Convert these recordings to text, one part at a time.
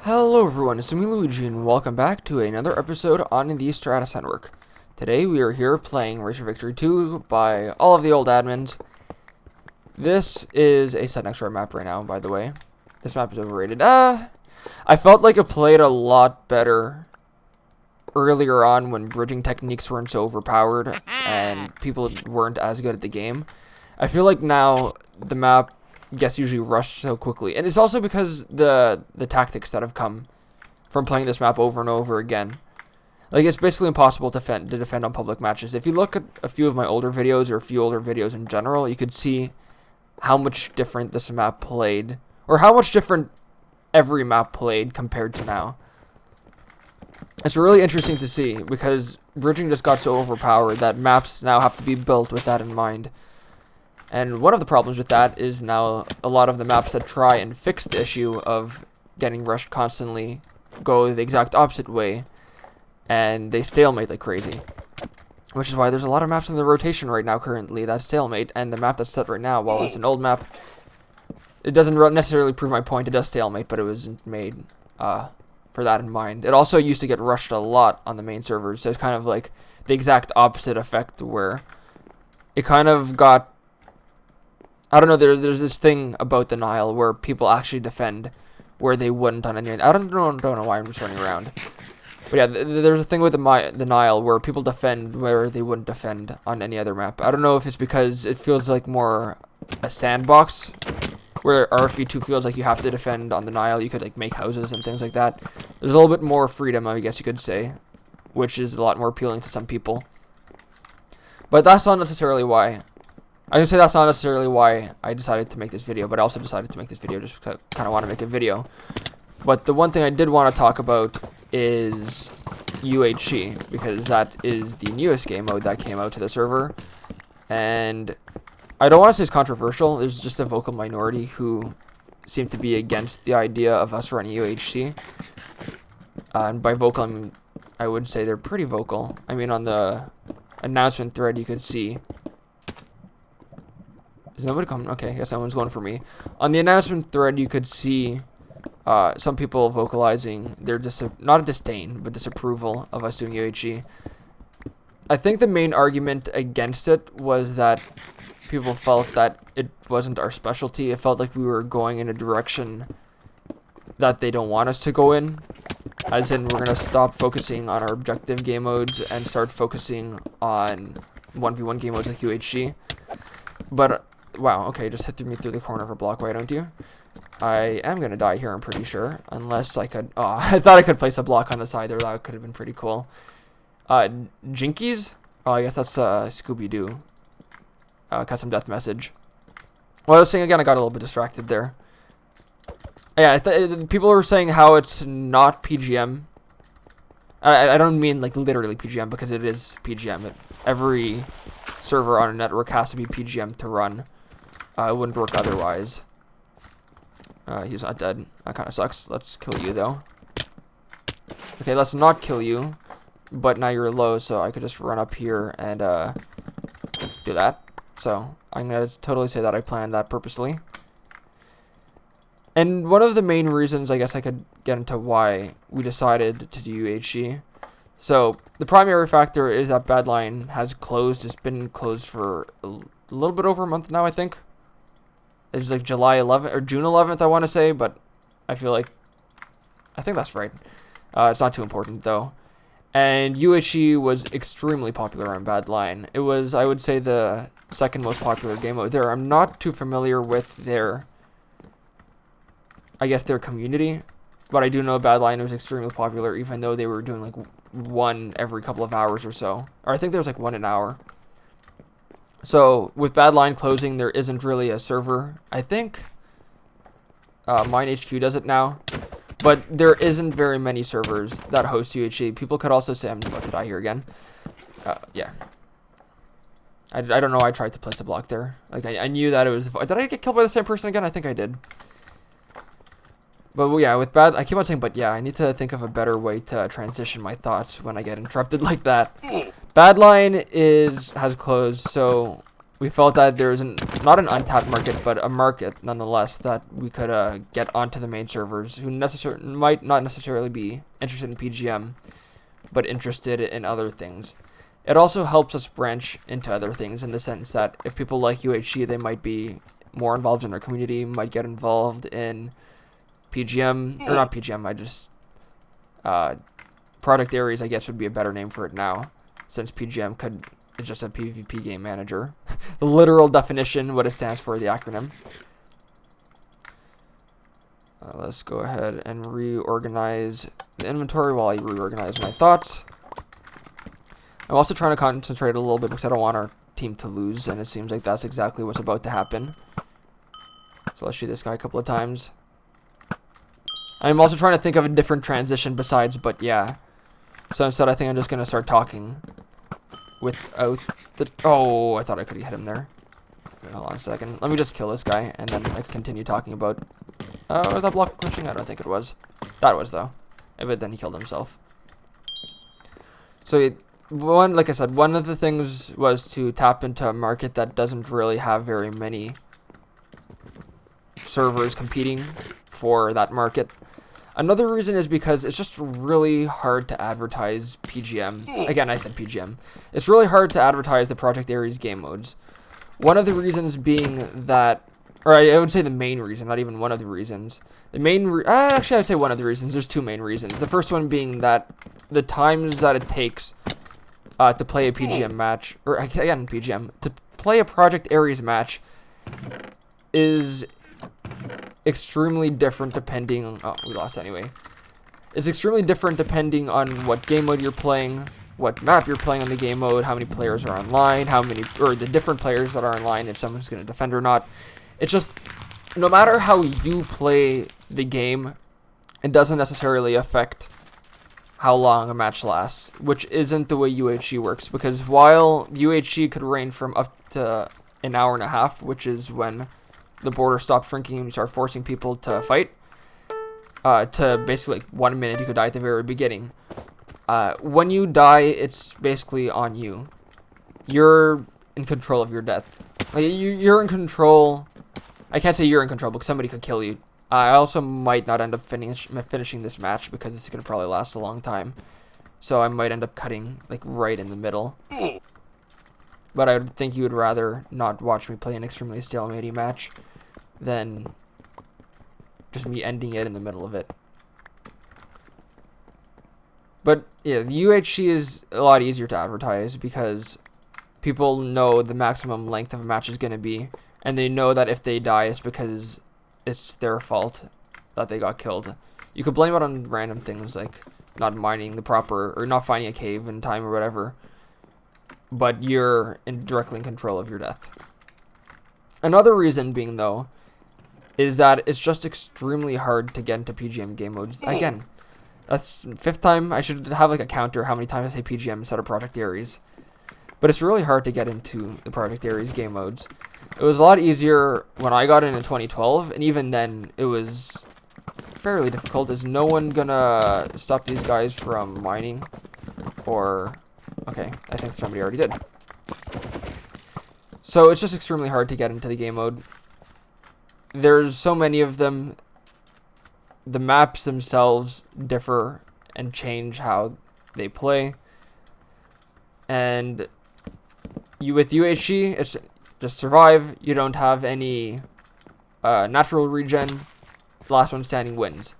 Hello everyone, it's ItzaMeLuigi and welcome back to another episode on the Stratus Network. Today we are here playing Race for Victory 2 by all of the old admins. This is a set next to our map right now, by the way. This map is overrated. I felt like it played a lot better earlier on when bridging techniques weren't so overpowered and people weren't as good at the game. I feel like now the map gets usually rushed so quickly, and it's also because the tactics that have come from playing this map over and over again. Like, it's basically impossible to defend on public matches. If you look at a few of my older videos or a few older videos in general, you could see how much different this map played, or how much different every map played compared to now. It's really interesting to see because bridging just got so overpowered that maps now have to be built with that in mind. And one of the problems with that is now a lot of the maps that try and fix the issue of getting rushed constantly go the exact opposite way, and they stalemate like crazy. Which is why there's a lot of maps in the rotation right now currently that stalemate, and the map that's set right now, while it's an old map, it doesn't necessarily prove my point. It does stalemate, but it was made for that in mind. It also used to get rushed a lot on the main servers, so it's kind of like the exact opposite effect where it kind of got, I don't know, there's this thing about the Nile where people actually defend where they wouldn't on any. I don't know why I'm just running around. But yeah, there's a thing with the Nile where people defend where they wouldn't defend on any other map. I don't know if it's because it feels like more a sandbox, where RFE2 feels like you have to defend on the Nile. You could like make houses and things like that. There's a little bit more freedom, I guess you could say, which is a lot more appealing to some people. But that's not necessarily why. I can say that's not necessarily why I decided to make this video, but I also decided to make this video just because I kind of want to make a video. But the one thing I did want to talk about is UHC, because that is the newest game mode that came out to the server. And I don't want to say it's controversial. There's just a vocal minority who seem to be against the idea of us running UHC. And by vocal, I would say they're pretty vocal. I mean, on the announcement thread, you could see. Is nobody coming? Okay, I guess someone's going for me. On the announcement thread, you could see some people vocalizing their not a disdain, but disapproval of us doing UHG. I think the main argument against it was that people felt that it wasn't our specialty. It felt like we were going in a direction that they don't want us to go in. As in, we're going to stop focusing on our objective game modes and start focusing on 1v1 game modes like UHG. But wow, okay, just hit me through the corner of a block, why don't you? I am going to die here, I'm pretty sure. Unless I could... Oh, I thought I could place a block on the side there. That could have been pretty cool. Jinkies? Oh, I guess that's Scooby-Doo. Custom death message. Well, I was saying again, I got a little bit distracted there. Yeah, people were saying how it's not PGM. I don't mean like literally PGM, because it is PGM. Every server on a network has to be PGM to run. It wouldn't work otherwise. He's not dead. That kind of sucks. Let's kill you, though. Okay, let's not kill you. But now you're low, so I could just run up here and do that. So I'm going to totally say that I planned that purposely. And one of the main reasons, I guess I could get into why we decided to do UHG. So the primary factor is that Badline has closed. It's been closed for a little bit over a month now, I think. It's like July 11th or June 11th, I want to say, but I think that's right. It's not too important though. And UHG was extremely popular on Badline. It was, I would say, the second most popular game mode there. I'm not too familiar with their community, but I do know Badline was extremely popular, even though they were doing like one every couple of hours or so. Or I think there was like one an hour. So with Badline closing, there isn't really a server. I think Mine HQ does it now, but there isn't very many servers that host UHG. People could also say, I'm about to die here again. Yeah. I don't know why I tried to place a block there. Like, I knew that it was... Did I get killed by the same person again? I think I did. But yeah, with I keep on saying, but yeah, I need to think of a better way to transition my thoughts when I get interrupted like that. Badline has closed, so we felt that there's not an untapped market, but a market nonetheless that we could get onto the main servers who might not necessarily be interested in PGM, but interested in other things. It also helps us branch into other things in the sense that if people like UHC, they might be more involved in our community, might get involved in PGM, or not PGM, product areas, I guess would be a better name for it now, since PGM is just a PvP game manager. The literal definition, what it stands for, the acronym. Let's go ahead and reorganize the inventory while I reorganize my thoughts. I'm also trying to concentrate a little bit because I don't want our team to lose, and it seems like that's exactly what's about to happen. So let's shoot this guy a couple of times. I'm also trying to think of a different transition besides, but yeah. So instead, I think I'm just going to start talking without the... Oh, I thought I could hit him there. Wait, hold on a second. Let me just kill this guy, and then I can continue talking about... was that block glitching? I don't think it was. That was, though. But then he killed himself. So, like I said, one of the things was to tap into a market that doesn't really have very many servers competing for that market. Another reason is because it's just really hard to advertise PGM. Again, I said PGM. It's really hard to advertise the Project Ares game modes. One of the reasons being that, or I would say the main reason, not even one of the reasons. The main, actually I would say one of the reasons. There's two main reasons. The first one being that the times that it takes to play a PGM match, or again PGM, to play a Project Ares match is extremely different depending on, oh, we lost anyway. It's extremely different depending on what game mode you're playing, what map you're playing on the game mode, how many players are online, or the different players that are online, if someone's going to defend or not. It's just, no matter how you play the game, it doesn't necessarily affect how long a match lasts, which isn't the way UHC works, because while UHC could range from up to an hour and a half, which is when the border stops shrinking and you start forcing people to fight, to basically like 1 minute, you could die at the very beginning. When you die, it's basically on you. You're in control of your death. Like, you're in control. I can't say you're in control because somebody could kill you. I also might not end up finishing this match because it's going to probably last a long time. So I might end up cutting like right in the middle. But I would think you would rather not watch me play an extremely stalematy match than just me ending it in the middle of it. But yeah, the UHC is a lot easier to advertise because people know the maximum length of a match is going to be, and they know that if they die, it's because it's their fault that they got killed. You could blame it on random things like not mining the proper, or not finding a cave in time or whatever, but you're directly in control of your death. Another reason being, though, is that it's just extremely hard to get into PGM game modes. Again, that's the 5th time. I should have like a counter how many times I say PGM instead of Project Ares. But it's really hard to get into the Project Ares game modes. It was a lot easier when I got in 2012, and even then it was fairly difficult. Is no one gonna stop these guys from mining? Or, okay, I think somebody already did. So it's just extremely hard to get into the game mode. There's so many of them. The maps themselves differ and change how they play. And with UHC, it's just survive. You don't have any natural regen. Last one standing wins.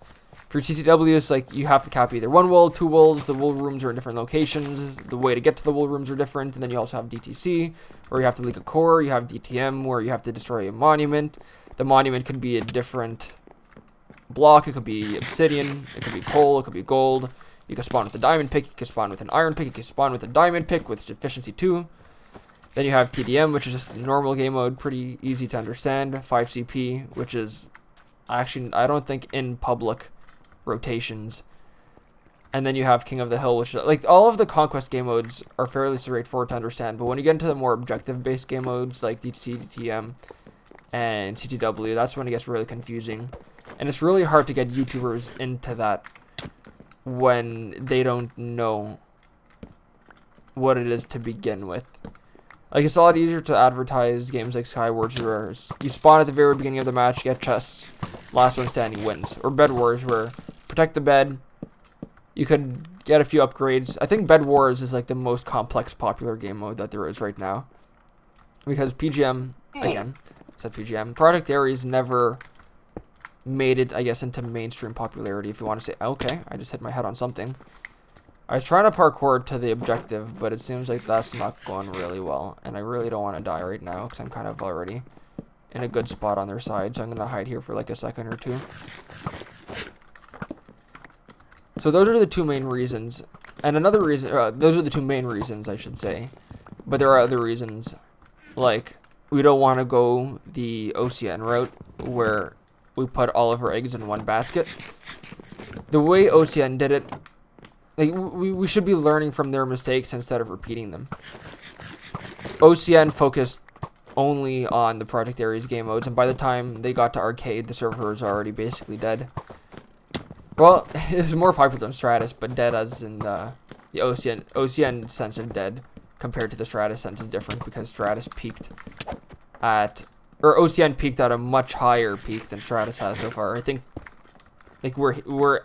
For CCW, it's like you have to cap either one wool, 2 wools. The wool rooms are in different locations. The way to get to the wool rooms are different. And then you also have DTC, where you have to leak a core. You have DTM, where you have to destroy a monument. The monument could be a different block. It could be obsidian. It could be coal. It could be gold. You can spawn with a diamond pick. You can spawn with an iron pick. You can spawn with a diamond pick with efficiency 2. Then you have TDM, which is just a normal game mode, pretty easy to understand. 5 CP, which is actually, I don't think, in public rotations. And then you have King of the Hill, which, like, all of the Conquest game modes are fairly straightforward to understand. But when you get into the more objective-based game modes, like DTC, DTM, and CTW, that's when it gets really confusing. And it's really hard to get YouTubers into that when they don't know what it is to begin with. Like, it's a lot easier to advertise games like Skywars, where you spawn at the very beginning of the match, get chests, last one standing wins. Or Bed Wars, where protect the bed, you could get a few upgrades. I think Bed Wars is like the most complex popular game mode that there is right now. Because PGM, again, I said PGM, Project Ares never made it, I guess, into mainstream popularity, if you want to say. Okay, I just hit my head on something. I was trying to parkour to the objective, but it seems like that's not going really well. And I really don't want to die right now, because I'm kind of already in a good spot on their side. So I'm going to hide here for like a second or two. So those are the two main reasons. And another reason, those are the two main reasons, I should say. But there are other reasons. Like, we don't want to go the OCN route, where we put all of our eggs in one basket. The way OCN did it, like, we should be learning from their mistakes instead of repeating them. OCN focused only on the Project Ares game modes, and by the time they got to Arcade, the server was already basically dead. Well, it's more popular than Stratus, but dead as in the OCN sense of dead compared to the Stratus sense is different, because Stratus peaked at, or OCN peaked at a much higher peak than Stratus has so far. I think, like, we're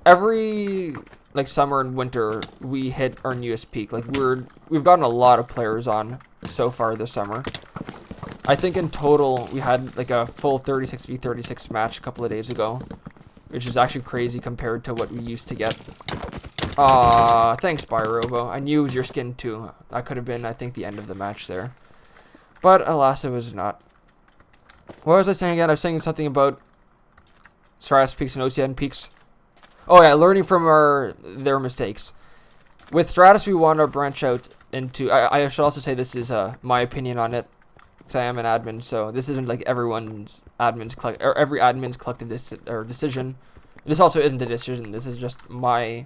every, like, summer and winter we hit our newest peak. Like, we've gotten a lot of players on so far this summer. I think in total we had like a full 36v36 match a couple of days ago, which is actually crazy compared to what we used to get. Thanks, Byrobo. I knew it was your skin too. That could have been, I think, the end of the match there. But alas, it was not. What was I saying again? I was saying something about Stratus peaks and OCN peaks. Oh yeah, learning from their mistakes. With Stratus, we want to branch out into... I should also say this is my opinion on it, because I am an admin, so this isn't like every admin's collective decision. This also isn't a decision. This is just my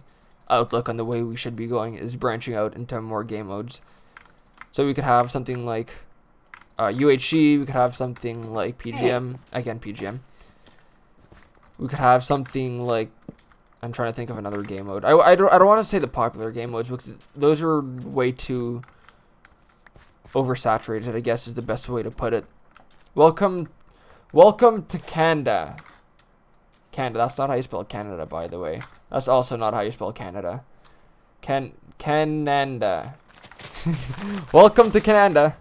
outlook on the way we should be going, is branching out into more game modes. So we could have something like UHC, we could have something like PGM, again PGM. We could have something like, I'm trying to think of another game mode. I don't want to say the popular game modes, because those are way too oversaturated, I guess is the best way to put it. Welcome to Canada. Canada, that's not how you spell Canada, by the way. That's also not how you spell Canada. Canada. Welcome to Canada.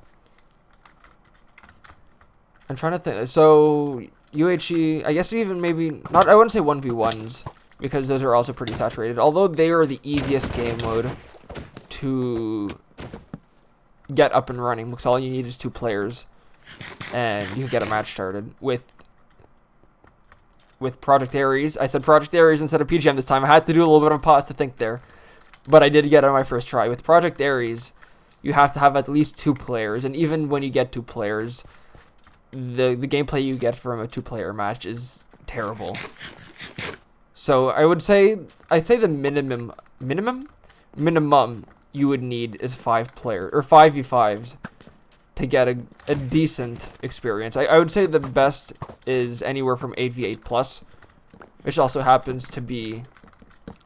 I'm trying to think. So, UHE, I guess even maybe, not, I wouldn't say 1v1s, because those are also pretty saturated. Although they are the easiest game mode to get up and running, because all you need is 2 players, and you can get a match started. With Project Ares, I said Project Ares instead of PGM this time. I had to do a little bit of a pause to think there, but I did get it on my first try. With Project Ares, you have to have at least 2 players, and even when you get 2 players, the gameplay you get from a 2-player match is terrible. So I'd say the minimum you would need is 5 players, or 5v5s, to get a decent experience. I would say the best is anywhere from 8v8 plus, which also happens to be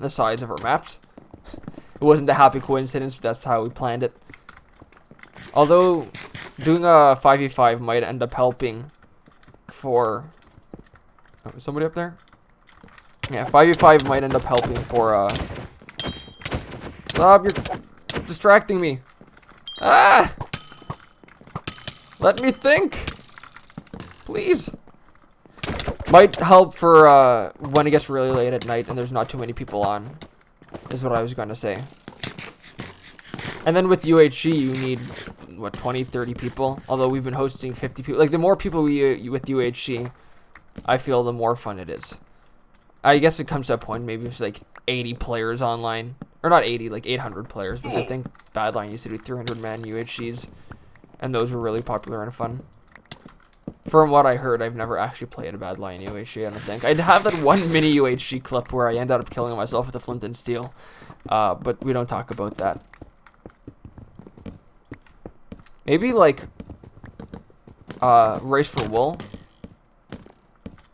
the size of our maps. It wasn't a happy coincidence, but that's how we planned it. Although doing a 5v5 might end up helping for... Oh, is somebody up there? Yeah, 5v5 might end up helping for... Stop, you're distracting me. Ah! Let me think! Please! Might help for when it gets really late at night and there's not too many people on, is what I was going to say. And then with UHC, you need, what, 20, 30 people? Although we've been hosting 50 people. Like, the more people we with UHC, I feel the more fun it is. I guess it comes to a point, maybe it's like 80 players online. Or not 80, like 800 players. Because I think Badline used to do 300-man UHCs. And those were really popular and fun. From what I heard, I've never actually played a Badline UHC, I don't think. I'd have that one mini UHC clip where I ended up killing myself with a flint and steel. But we don't talk about that. Maybe like Race for Wool.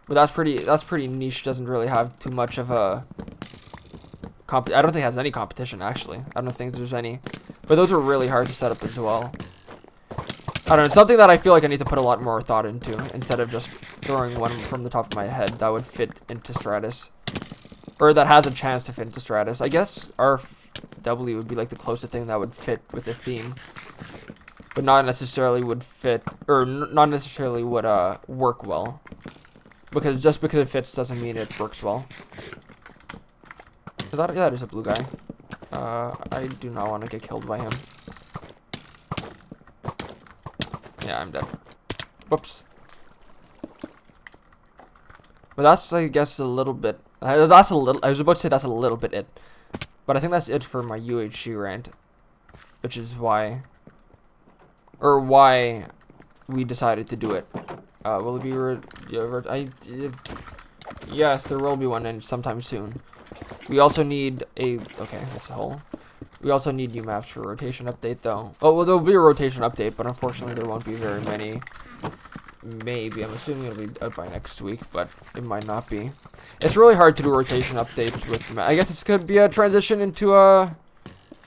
But that's pretty niche, doesn't really have too much of a I don't think it has any competition, actually. I don't think there's any. But those are really hard to set up as well. I don't know, it's something that I feel like I need to put a lot more thought into instead of just throwing one from the top of my head that would fit into Stratus. Or that has a chance to fit into Stratus. I guess RW would be like the closest thing that would fit with the theme. But not necessarily would fit, or not necessarily would work well. Because just because it fits doesn't mean it works well. Yeah, that is a blue guy. I do not want to get killed by him. Yeah, I'm dead. Whoops. But that's, I guess, a little bit. I was about to say that's a little bit it. But I think that's it for my UHC rant. Which is why. Or why we decided to do it. Will it be. Yes, there will be one and sometime soon. We also need a. Okay, that's the whole. We also need new maps for rotation update, though. Oh, well, there will be a rotation update, but unfortunately there won't be very many. Maybe. I'm assuming it'll be out by next week, but it might not be. It's really hard to do rotation updates with I guess this could be a transition into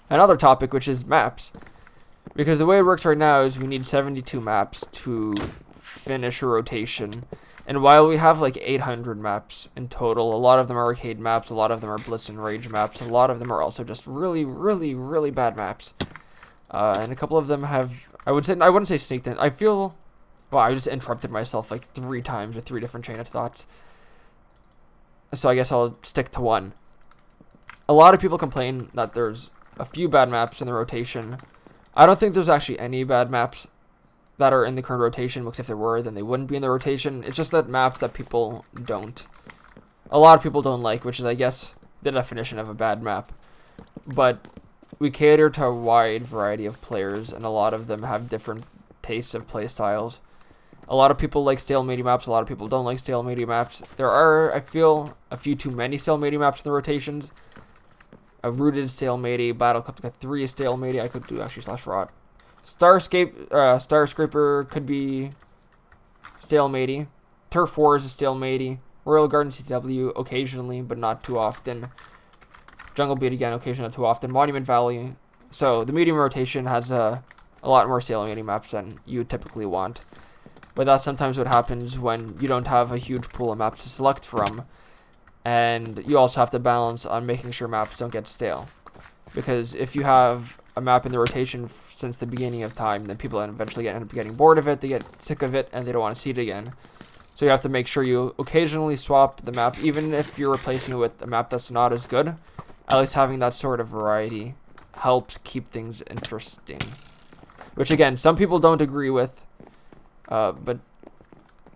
another topic, which is maps. Because the way it works right now is we need 72 maps to finish a rotation. And while we have like 800 maps in total, a lot of them are arcade maps, a lot of them are Blitz and Rage maps, a lot of them are also just really, really, really bad maps. And a couple of them have, I wouldn't say sneaked in. I feel, well, I just interrupted myself like 3 times with 3 different train of thoughts. So I guess I'll stick to one. A lot of people complain that there's a few bad maps in the rotation. I don't think there's actually any bad maps that are in the current rotation, because if there were, then they wouldn't be in the rotation. It's just that map that people don't. A lot of people don't like, which is, I guess, the definition of a bad map. But we cater to a wide variety of players, and a lot of them have different tastes of play styles. A lot of people like stale-matey maps, a lot of people don't like stale-matey maps. There are, I feel, a few too many stale-matey maps in the rotations. A rooted stale-matey, Battle Club 3 is stale-matey, I could do actually /rot. Starscraper could be stale-matey. Turf Wars is stale-matey. Royal Garden TW occasionally, but not too often. Jungle Beat again, occasionally, not too often. Monument Valley. So the medium rotation has a lot more stale-matey maps than you would typically want. But that's sometimes what happens when you don't have a huge pool of maps to select from. And you also have to balance on making sure maps don't get stale. Because if you have a map in the rotation since the beginning of time, then people eventually end up getting bored of it, they get sick of it, and they don't want to see it again. So you have to make sure you occasionally swap the map, even if you're replacing it with a map that's not as good. At least having that sort of variety helps keep things interesting. Which again, some people don't agree with, but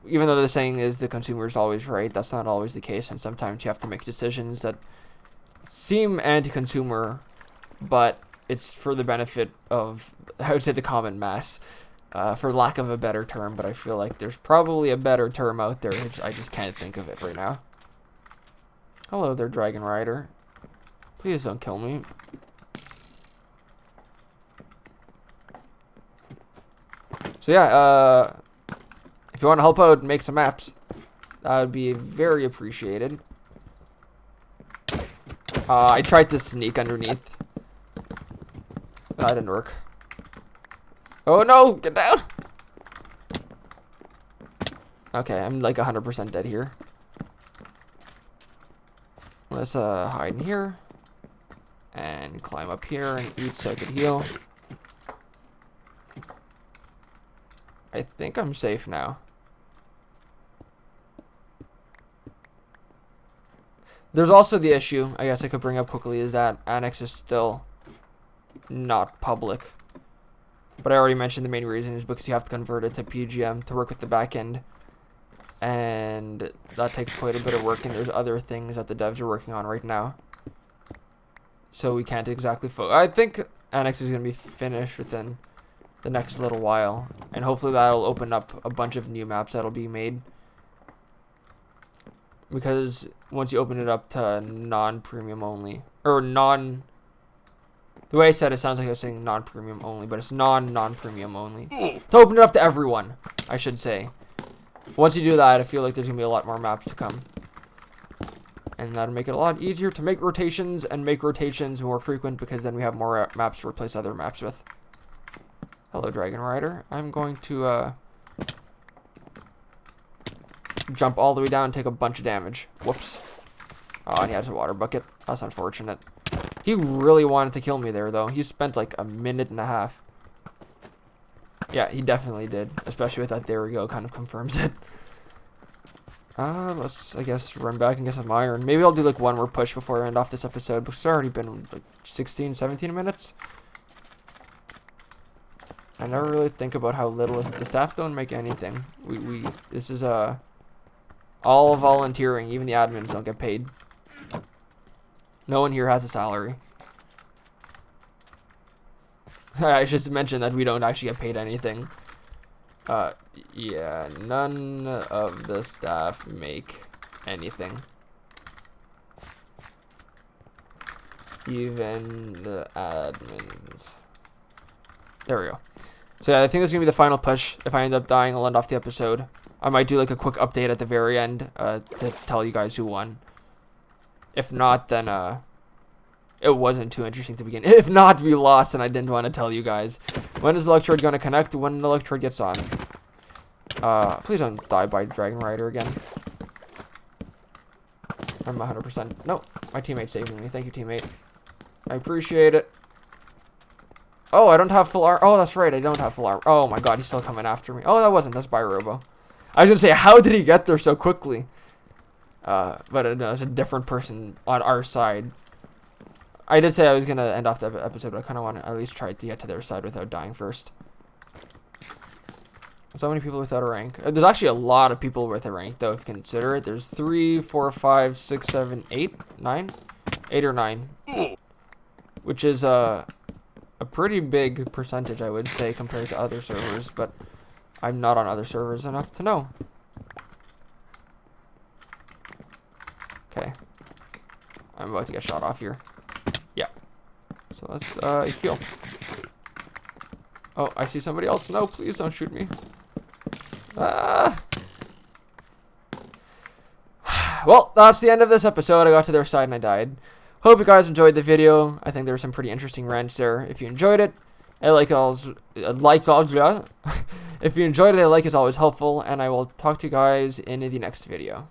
even though the saying is the consumer is always right, that's not always the case, and sometimes you have to make decisions that seem anti-consumer, but it's for the benefit of, I would say, the common mass, for lack of a better term, but I feel like there's probably a better term out there, which I just can't think of it right now. Hello there, Dragon Rider. Please don't kill me. So yeah, if you want to help out and make some maps, that would be very appreciated. I tried to sneak underneath. That didn't work. Oh no! Get down! Okay, I'm like 100% dead here. Let's hide in here. And climb up here and eat so I can heal. I think I'm safe now. There's also the issue, I guess I could bring up quickly, is that Annex is still not public. But I already mentioned the main reason is because you have to convert it to PGM to work with the backend. And that takes quite a bit of work, and there's other things that the devs are working on right now. So we can't exactly I think Annex is going to be finished within the next little while. And hopefully that'll open up a bunch of new maps that'll be made. Because once you open it up to non-premium only, or the way I said it sounds like I was saying non-premium only, but it's non-premium only. To open it up to everyone, I should say. Once you do that, I feel like there's going to be a lot more maps to come. and that'll make it a lot easier to make rotations and make rotations more frequent, because then we have more maps to replace other maps with. Hello, Dragon Rider. I'm going to jump all the way down and take a bunch of damage. Whoops. Oh, and he has a water bucket. That's unfortunate. He really wanted to kill me there, though. He spent like a minute and a half. Yeah, he definitely did. Especially with that "there we go" kind of confirms it. Let's, I guess, run back and get some iron. Maybe I'll do like one more push before I end off this episode, because it's already been like 16, 17 minutes. I never really think about how little the staff don't make anything. This is all volunteering. Even the admins don't get paid. No one here has a salary. I should mention that we don't actually get paid anything. Yeah, none of the staff make anything. Even the admins. There we go. So yeah, I think this is going to be the final push. If I end up dying, I'll end off the episode. I might do like a quick update at the very end to tell you guys who won. If not, then it wasn't too interesting to begin. If not, we lost, and I didn't want to tell you guys. When is the Electrode going to connect? When the Electrode gets on. Please don't die by Dragon Rider again. I'm 100%. No, my teammate's saving me. Thank you, teammate. I appreciate it. Oh, I don't have full armor. Oh, that's right. I don't have full armor. Oh my god, he's still coming after me. Oh, that wasn't. That's by Robo. I was going to say, how did he get there so quickly? But it's a different person on our side. I did say I was going to end off the episode, but I kind of want to at least try to get to their side without dying first. So many people without a rank. There's actually a lot of people with a rank, though, if you consider it. There's 3, 4, 5, 6, 7, 8, 9? 8 or 9. Which is a pretty big percentage, I would say, compared to other servers, but I'm not on other servers enough to know. Okay. I'm about to get shot off here. Yeah. So let's heal. Oh, I see somebody else. No, please don't shoot me. Well, that's the end of this episode. I got to their side and I died. Hope you guys enjoyed the video. I think there were some pretty interesting rants there. If you enjoyed it, if you enjoyed it, a like is always helpful, and I will talk to you guys in the next video.